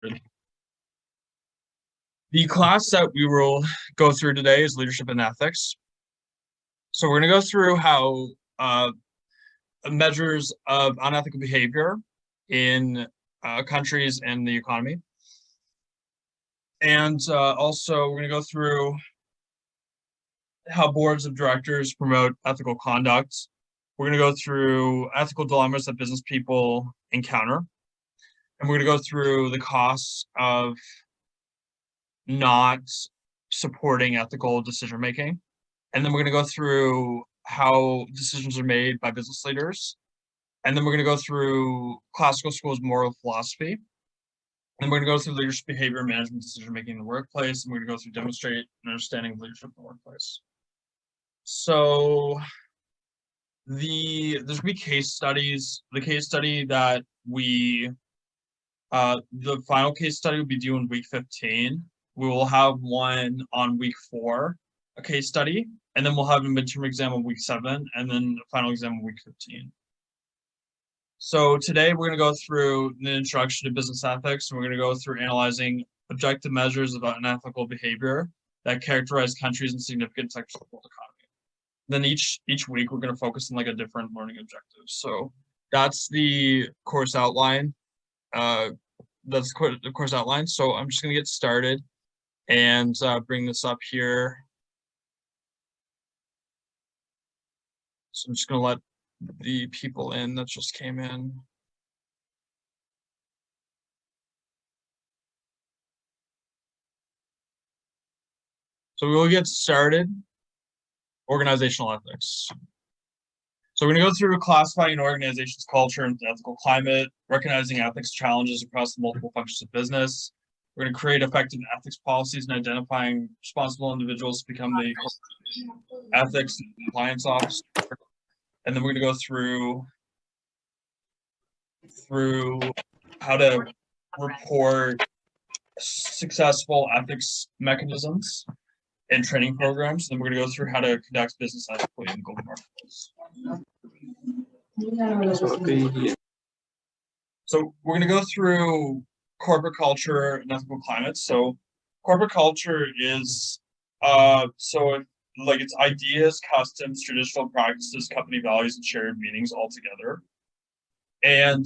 The class that we will go through today is Leadership and Ethics. So we're going to go through how measures of unethical behavior in countries and the economy. And also we're going to go through how boards of directors promote ethical conduct. We're going to go through ethical dilemmas that business people encounter. And we're going to go through the costs of not supporting ethical decision making. And then we're going to go through how decisions are made by business leaders. And then we're going to go through classical schools moral philosophy. And we're going to go through leadership behavior, management, decision making in the workplace. And we're going to go through demonstrate an understanding of leadership in the workplace. So there's going to be case studies. The case study that the final case study will be due in week 15. We will have one on week 4, a case study, and then we'll have a midterm exam on week 7, and then a final exam on week 15. So today we're going to go through the introduction to business ethics, and we're going to go through analyzing objective measures of unethical behavior that characterize countries and significant sectors of the world economy. Then each week we're going to focus on like a different learning objective. So that's the course outline. That's the course outline. So I'm just going to get started and bring this up here. So I'm just going to let the people in that just came in. So we will get started. Organizational ethics. So we're going to go through classifying an organization's culture and ethical climate, recognizing ethics challenges across the multiple functions of business. We're going to create effective ethics policies and identifying responsible individuals to become the ethics and compliance officer. And then we're going to go through how to report successful ethics mechanisms and training programs. Then we're going to go through how to conduct business ethically in global marketplace. So we're going to go through corporate culture and ethical climate. So corporate culture is it's ideas, customs, traditional practices, company values, and shared meanings all together. And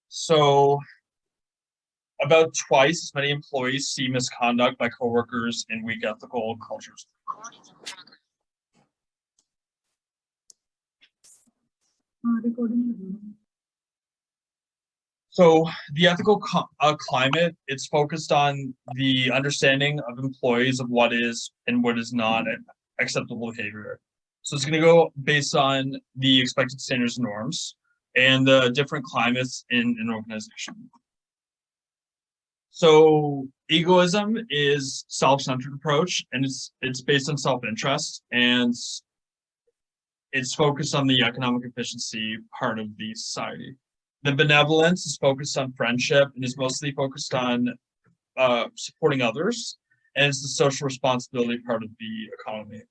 so about twice as many employees see misconduct by coworkers in weak ethical cultures. So the ethical climate, it's focused on the understanding of employees of what is and what is not acceptable behavior. So it's going to go based on the expected standards and norms and the different climates in an organization. So egoism is self-centered approach, and it's based on self-interest, and it's focused on the economic efficiency part of the society. The benevolence is focused on friendship and is mostly focused on supporting others, and it's the social responsibility part of the economy.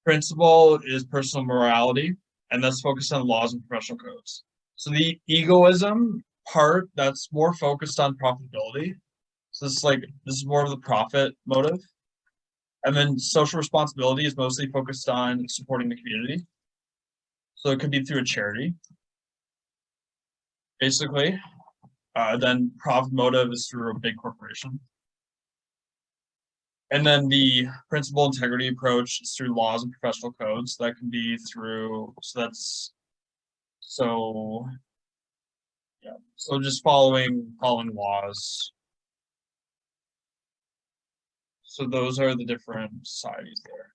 Principle is personal morality, and that's focused on laws and professional codes. So the egoism part, that's more focused on profitability. So this is more of the profit motive. And then social responsibility is mostly focused on supporting the community. So it could be through a charity, basically. Then profit motive is through a big corporation. And then the principle integrity approach is through laws and professional codes. That can be through, so just following laws. So those are the different societies there.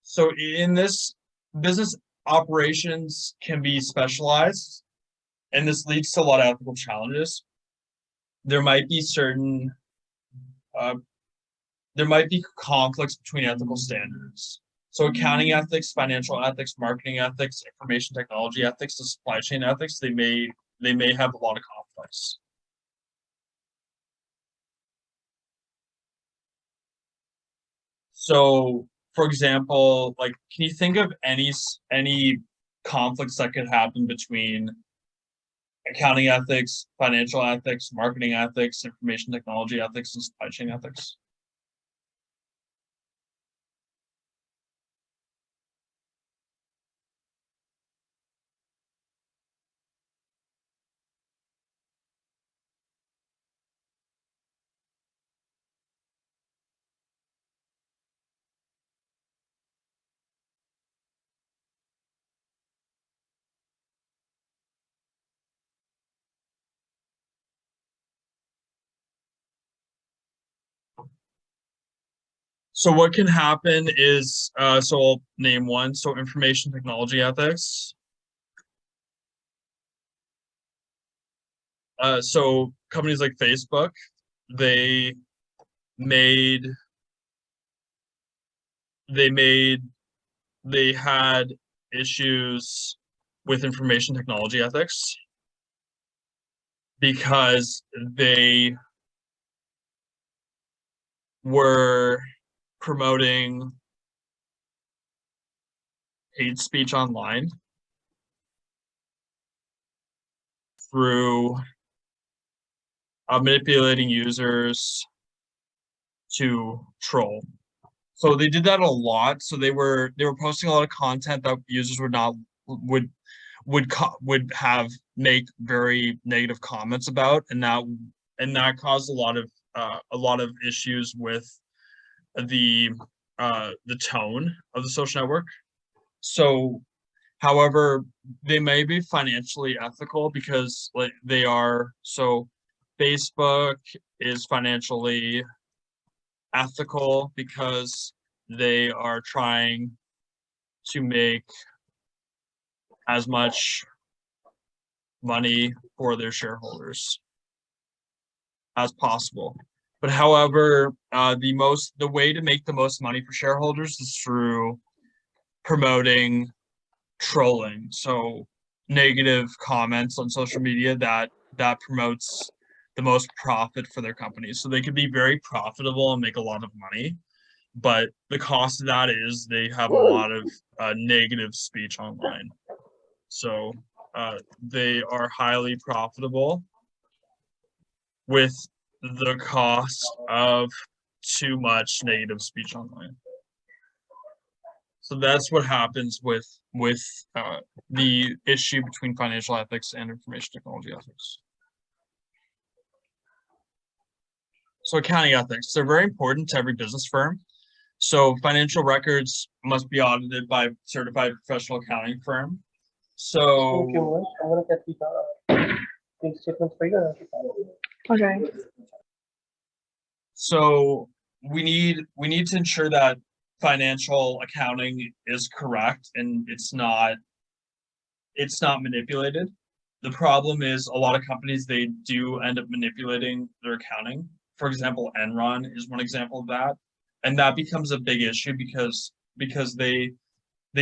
So in this, business operations can be specialized, and this leads to a lot of ethical challenges. There might be conflicts between ethical standards. So accounting ethics, financial ethics, marketing ethics, information technology ethics, and supply chain ethics, they may have a lot of conflicts. So, for example, can you think of any conflicts that could happen between accounting ethics, financial ethics, marketing ethics, information technology ethics, and supply chain ethics. So what can happen is, so I'll name one. So information technology ethics. So companies like Facebook, they made, they made, they had issues with information technology ethics because they were promoting hate speech online through manipulating users to troll. So they did that a lot. So they were posting a lot of content that users would not would have make very negative comments about, and that caused a lot of issues with the the tone of the social network. So, however, they may be financially ethical because like they are. So Facebook is financially ethical because they are trying to make as much money for their shareholders as possible. But however, the way to make the most money for shareholders is through promoting trolling. So negative comments on social media that promotes the most profit for their companies. So they could be very profitable and make a lot of money, but the cost of that is they have a lot of negative speech online. So they are highly profitable with the cost of too much negative speech online. So that's what happens with the issue between financial ethics and information technology ethics. So accounting ethics, they're very important to every business firm. So financial records must be audited by a certified professional accounting firm. So I'm gonna get the statements for you. Okay. so we need to ensure that financial accounting is correct and it's not manipulated. The problem is a lot of companies they do end up manipulating their accounting. For example, Enron is one example of that, and that becomes a big issue because they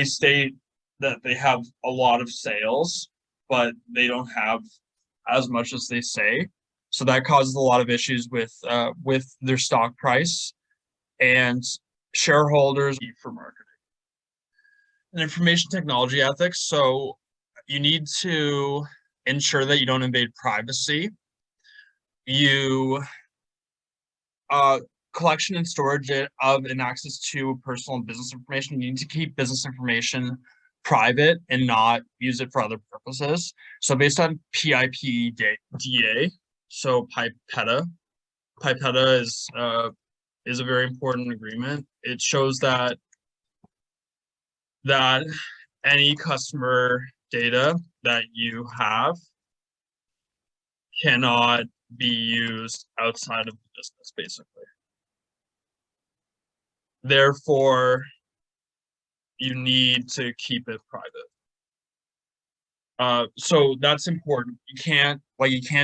state that they have a lot of sales, but they don't have as much as they say. So that causes a lot of issues with their stock price and shareholders for marketing and information technology ethics. So you need to ensure that you don't invade privacy. You collection and storage of and access to personal and business information. You need to keep business information private and not use it for other purposes. So based on PIPEDA, so PIPEDA is a very important agreement. It shows that any customer data that you have cannot be used outside of the business, basically. Therefore, you need to keep it private. So that's important. You can't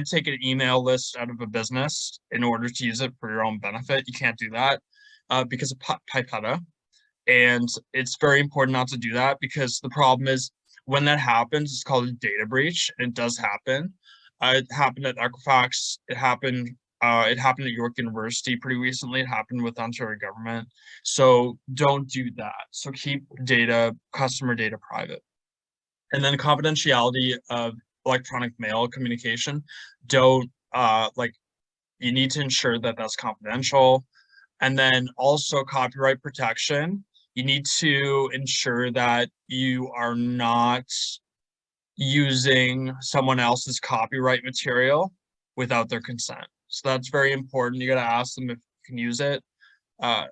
take an email list out of a business in order to use it for your own benefit. You can't do that because of PIPEDA. And it's very important not to do that because the problem is when that happens, it's called a data breach. And it does happen. It happened at Equifax. It happened at York University pretty recently. It happened with Ontario government. So don't do that. So keep customer data private. And then confidentiality of electronic mail communication, don't like you need to ensure that that's confidential. And then also copyright protection, you need to ensure that you are not using someone else's copyright material without their consent. So that's very important. You got to ask them if you can use it. Uh,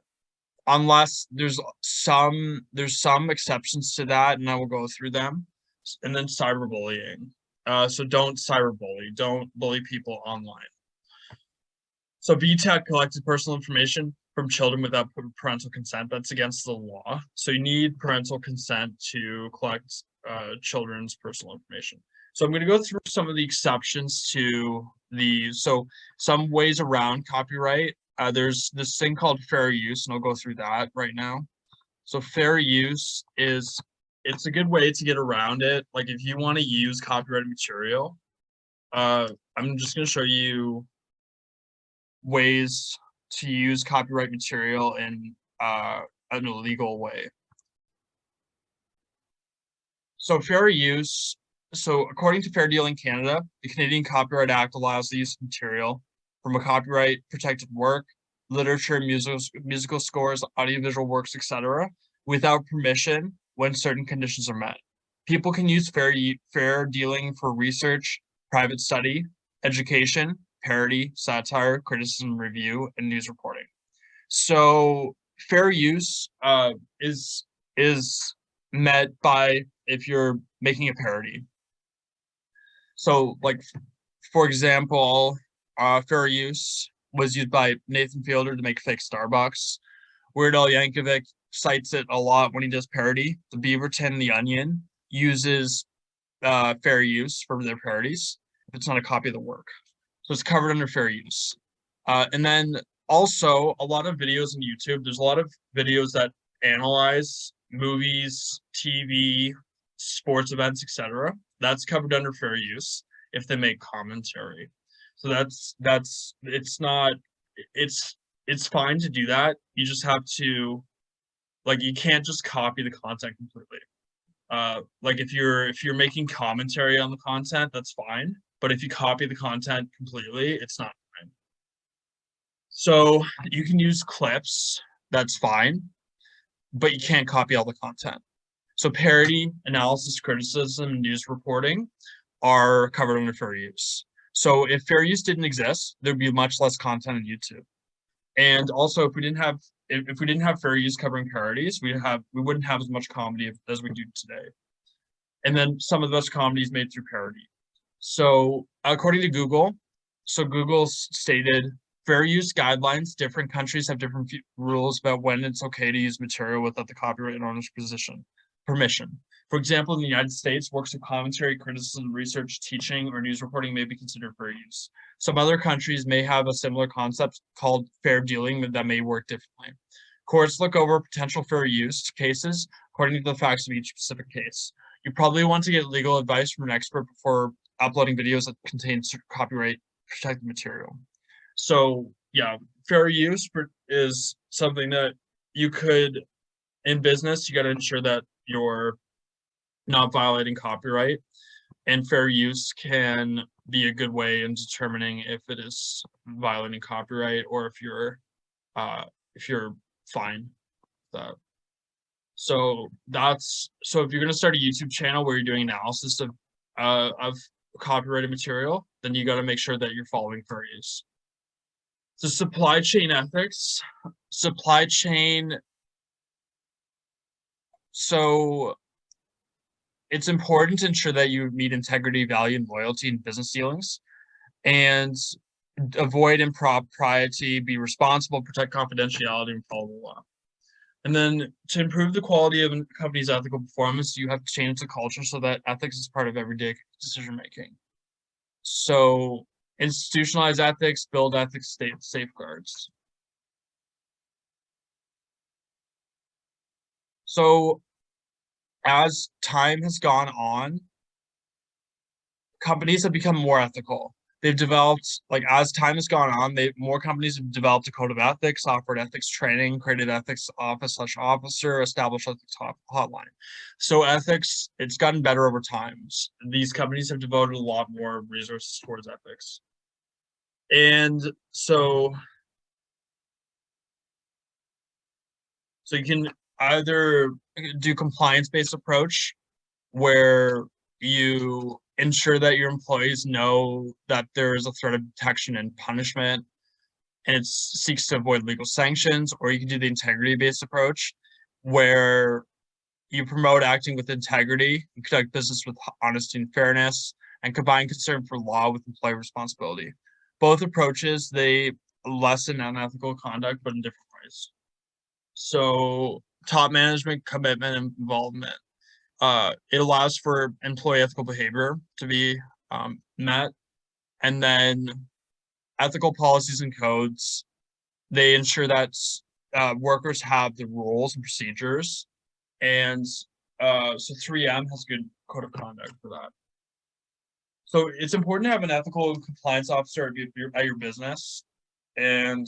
unless there's some exceptions to that, and I will go through them. And then cyberbullying. So don't cyberbully. Don't bully people online. So VTech collected personal information from children without parental consent. That's against the law. So you need parental consent to collect children's personal information. So I'm going to go through some of the exceptions to so some ways around copyright. There's this thing called fair use, and I'll go through that right now. So fair use it's a good way to get around it. Like if you want to use copyrighted material, I'm just going to show you ways to use copyright material in an illegal way. So fair use. So according to Fair Dealing Canada, the Canadian Copyright Act allows the use of material from a copyright protected work, literature, musical scores, audiovisual works, etc., without permission when certain conditions are met. People can use fair dealing for research, private study, education, parody, satire, criticism, review, and news reporting. So fair use is met by if you're making a parody. So like, for example, fair use was used by Nathan Fielder to make fake Starbucks. Weird Al Yankovic cites it a lot when he does parody. The Beaverton, The Onion uses fair use for their parodies if it's not a copy of the work. So it's covered under fair use. And then also a lot of videos on YouTube, there's a lot of videos that analyze movies, TV, sports events, etc. That's covered under fair use if they make commentary. So it's fine to do that. You just have to, like, you can't just copy the content completely. Like if you're making commentary on the content, that's fine. But if you copy the content completely, it's not fine. So you can use clips, that's fine, but you can't copy all the content. So parody, analysis, criticism, and news reporting are covered under fair use. So if fair use didn't exist, there'd be much less content on YouTube. And also, if we didn't have fair use covering parodies, we wouldn't have as much comedy as we do today. And then some of the best comedy is made through parody. So according to Google, Google stated fair use guidelines. Different countries have different rules about when it's okay to use material without the copyright owner's permission. For example, in the United States, works of commentary, criticism, research, teaching, or news reporting may be considered fair use. Some other countries may have a similar concept called fair dealing that may work differently. Courts look over potential fair use cases according to the facts of each specific case. You probably want to get legal advice from an expert before uploading videos that contain copyright protected material. So yeah, fair use is something that you could, in business, you got to ensure that you're not violating copyright, and fair use can be a good way in determining if it is violating copyright or if you're fine with that. So if you're going to start a YouTube channel where you're doing analysis of copyrighted material, then you got to make sure that you're following fair use. So supply chain ethics, so it's important to ensure that you meet integrity, value, and loyalty in business dealings, and avoid impropriety, be responsible, protect confidentiality, and follow the law. And then to improve the quality of a company's ethical performance, you have to change the culture so that ethics is part of everyday decision-making. So institutionalize ethics, build ethics safeguards. So as time has gone on, companies have become more ethical. they've developed, like, as time has gone on, more companies have developed a code of ethics, offered ethics training, created ethics office/officer, established ethics hotline. So ethics, it's gotten better over time. These companies have devoted a lot more resources towards ethics. And so you can either do compliance-based approach, where you ensure that your employees know that there is a threat of detection and punishment, and it seeks to avoid legal sanctions. Or you can do the integrity-based approach, where you promote acting with integrity and conduct business with honesty and fairness, and combine concern for law with employee responsibility. Both approaches, they lessen unethical conduct, but in different ways. So top management commitment and involvement. It allows for employee ethical behavior to be met. And then ethical policies and codes, they ensure that workers have the rules and procedures. And so 3M has a good code of conduct for that. So it's important to have an ethical compliance officer at your business. And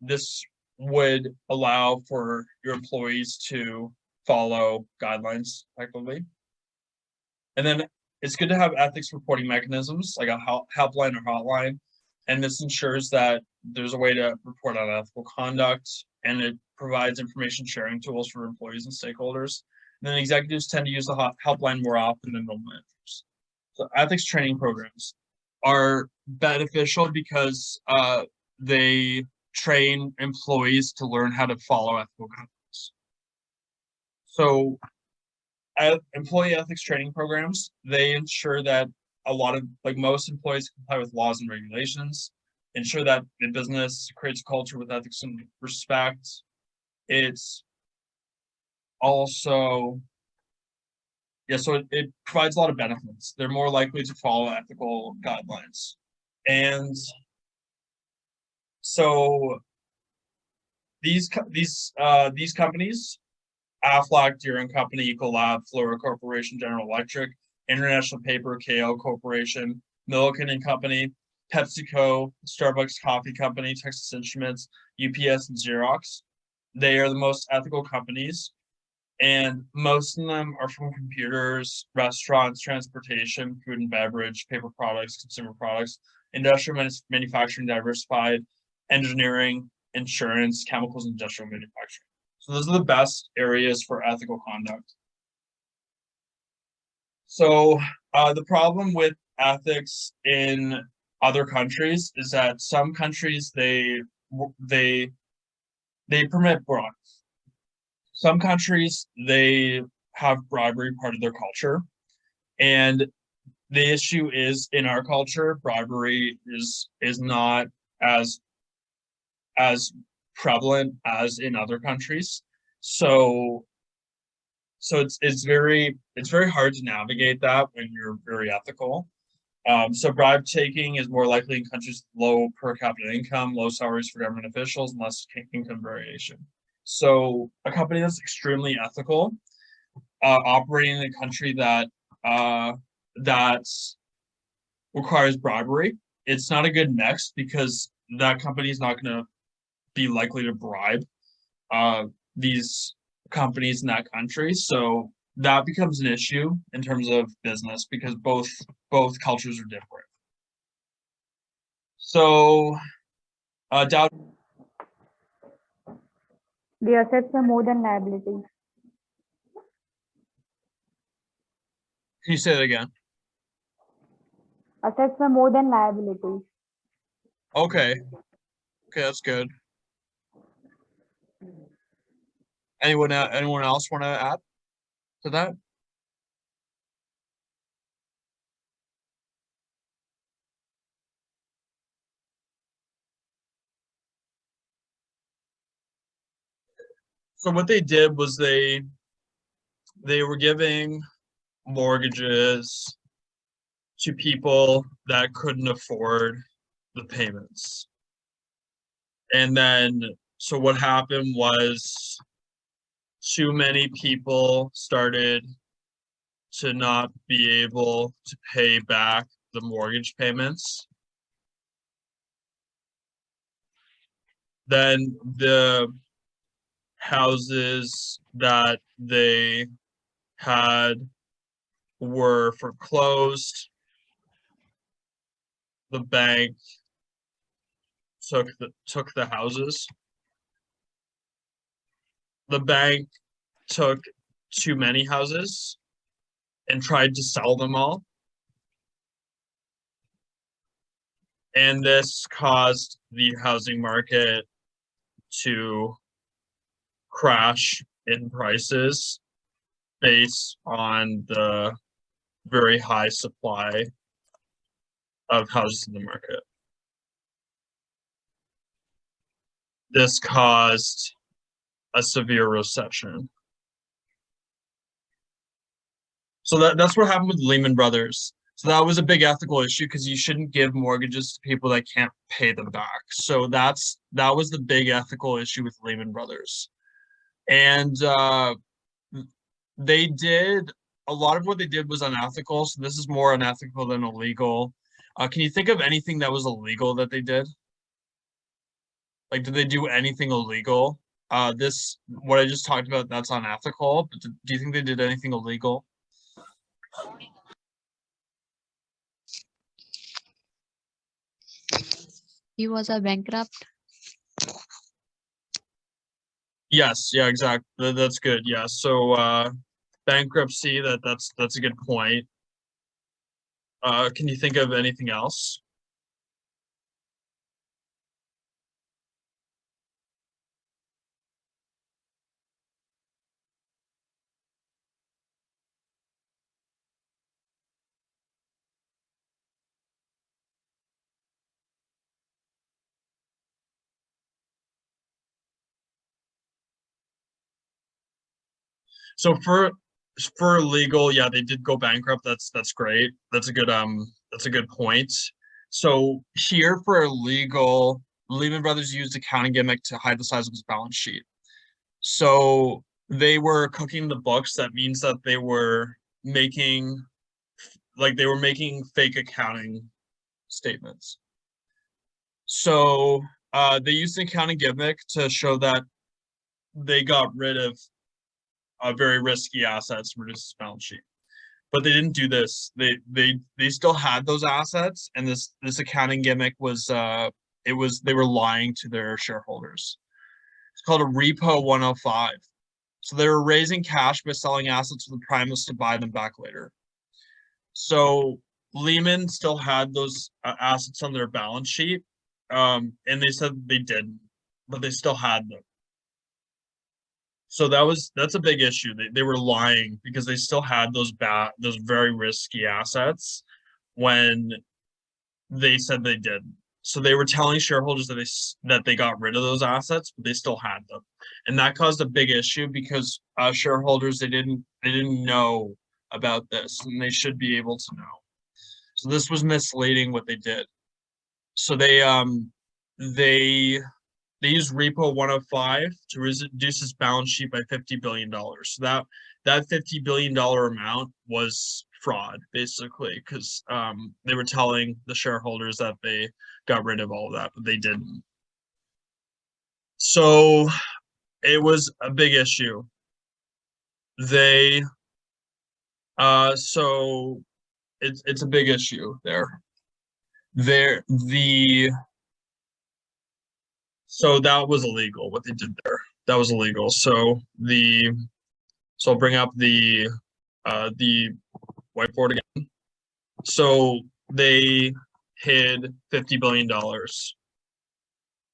this would allow for your employees to follow guidelines effectively. And then it's good to have ethics reporting mechanisms, like a helpline or hotline. And this ensures that there's a way to report on ethical conduct, and it provides information sharing tools for employees and stakeholders. And then executives tend to use the helpline more often than normal managers. So ethics training programs are beneficial because they train employees to learn how to follow ethical guidelines. So employee ethics training programs, they ensure that most employees comply with laws and regulations, ensure that the business creates a culture with ethics and respect. It's also, so it provides a lot of benefits. They're more likely to follow ethical guidelines. And so these companies, Aflac, Deere & Company, Ecolab, Flora Corporation, General Electric, International Paper, KO Corporation, Milliken & Company, PepsiCo, Starbucks Coffee Company, Texas Instruments, UPS, and Xerox. They are the most ethical companies, and most of them are from computers, restaurants, transportation, food and beverage, paper products, consumer products, industrial manufacturing, diversified, engineering, insurance, chemicals, and industrial manufacturing. So those are the best areas for ethical conduct. So the problem with ethics in other countries is that some countries, they permit bribes. Some countries, they have bribery part of their culture. And the issue is, in our culture, bribery is not as prevalent as in other countries. So it's very hard to navigate that when you're very ethical. So bribe taking is more likely in countries with low per capita income, low salaries for government officials, and less income variation. So a company that's extremely ethical, operating in a country that requires bribery, it's not a good mix, because that company is not going to be likely to bribe these companies in that country. So that becomes an issue in terms of business, because both cultures are different. So Dow. The assets are more than liabilities. Can you say that again? Assets are more than liabilities. Okay, that's good. Anyone else want to add to that? So what they did was they were giving mortgages to people that couldn't afford the payments. And then, so what happened was, too many people started to not be able to pay back the mortgage payments. Then the houses that they had were foreclosed. The bank took the houses. The bank took too many houses and tried to sell them all. And this caused the housing market to crash in prices based on the very high supply of houses in the market. This caused a severe recession. So that's what happened with Lehman Brothers. So that was a big ethical issue because you shouldn't give mortgages to people that can't pay them back. So that was the big ethical issue with Lehman Brothers. And they did a lot of what they did was unethical. So this is more unethical than illegal. Can you think of anything that was illegal that they did? Like, did they do anything illegal? What I just talked about, that's unethical. But do you think they did anything illegal? He was a bankrupt. Yes, yeah, exactly. That's good. Yeah. So bankruptcy, that's a good point. Can you think of anything else? So for legal, yeah, they did go bankrupt. That's great. That's a good point. So here for legal, Lehman Brothers used accounting gimmick to hide the size of his balance sheet. So they were cooking the books. That means that they were making fake accounting statements. So they used an accounting gimmick to show that they got rid of very risky assets, reduce his balance sheet. But they didn't do this. They still had those assets, and this accounting gimmick was they were lying to their shareholders. It's called a repo 105. So they were raising cash by selling assets with the promise to buy them back later. So Lehman still had those assets on their balance sheet, and they said they didn't, but they still had them. So that's a big issue. They were lying because they still had those very risky assets when they said they didn't. So they were telling shareholders that they got rid of those assets, but they still had them, and that caused a big issue because shareholders they didn't know about this, and they should be able to know. So this was misleading what they did. So they used repo 105 to reduce his balance sheet by $50 billion. So that $50 billion amount was fraud, basically, because they were telling the shareholders that they got rid of all of that, but they didn't. So it was a big issue. So it's a big issue there. So that was illegal, what they did there. That was illegal. So I'll bring up the whiteboard again. So they hid $50 billion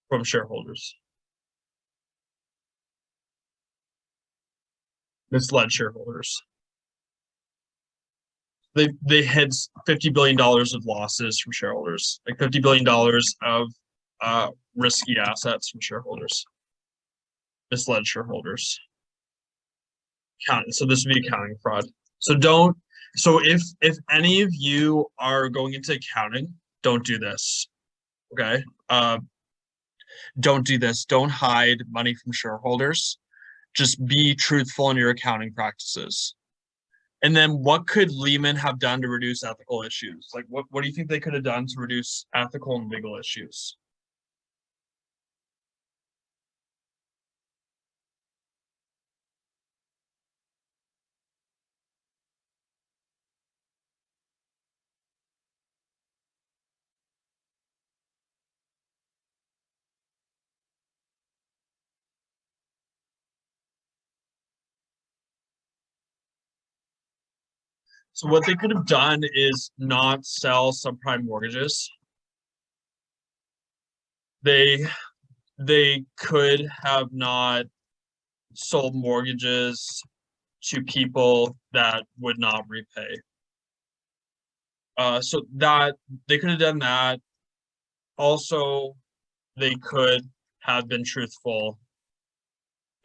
from shareholders. Misled shareholders. They hid $50 billion of losses from shareholders, like $50 billion of risky assets from shareholders. Misled shareholders. So this would be accounting fraud. So if any of you are going into accounting, don't do this. Okay? Don't do this. Don't hide money from shareholders. Just be truthful in your accounting practices. And then what could Lehman have done to reduce ethical issues? Like what do you think they could have done to reduce ethical and legal issues? So what they could have done is not sell subprime mortgages. They could have not sold mortgages to people that would not repay. So that they could have done that. Also, they could have been truthful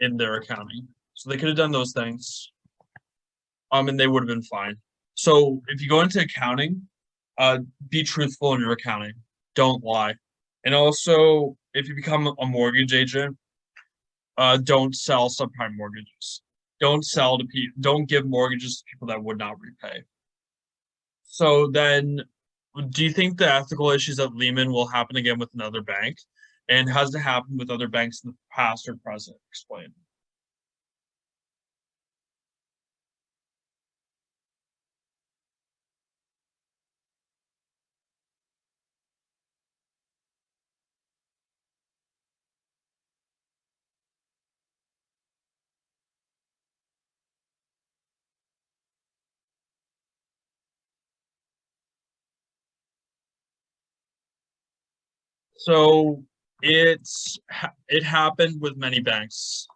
in their accounting. So they could have done those things. And they would have been fine. So if you go into accounting, be truthful in your accounting. Don't lie. And also, if you become a mortgage agent, don't sell subprime mortgages. Don't sell to people. Don't give mortgages to people that would not repay. So then, do you think the ethical issues at Lehman will happen again with another bank? And has it happened with other banks in the past or present? Explain. So it happened with many banks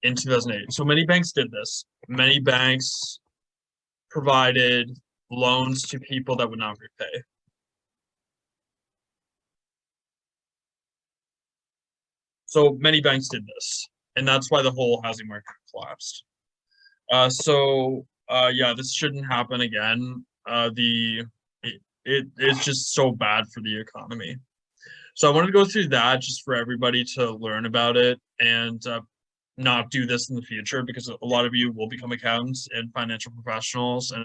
in 2008. So many banks did this. Many banks provided loans to people that would not repay. So many banks did this, and that's why the whole housing market collapsed. Yeah, this shouldn't happen again. It's just so bad for the economy. So I wanted to go through that just for everybody to learn about it and not do this in the future because a lot of you will become accountants and financial professionals and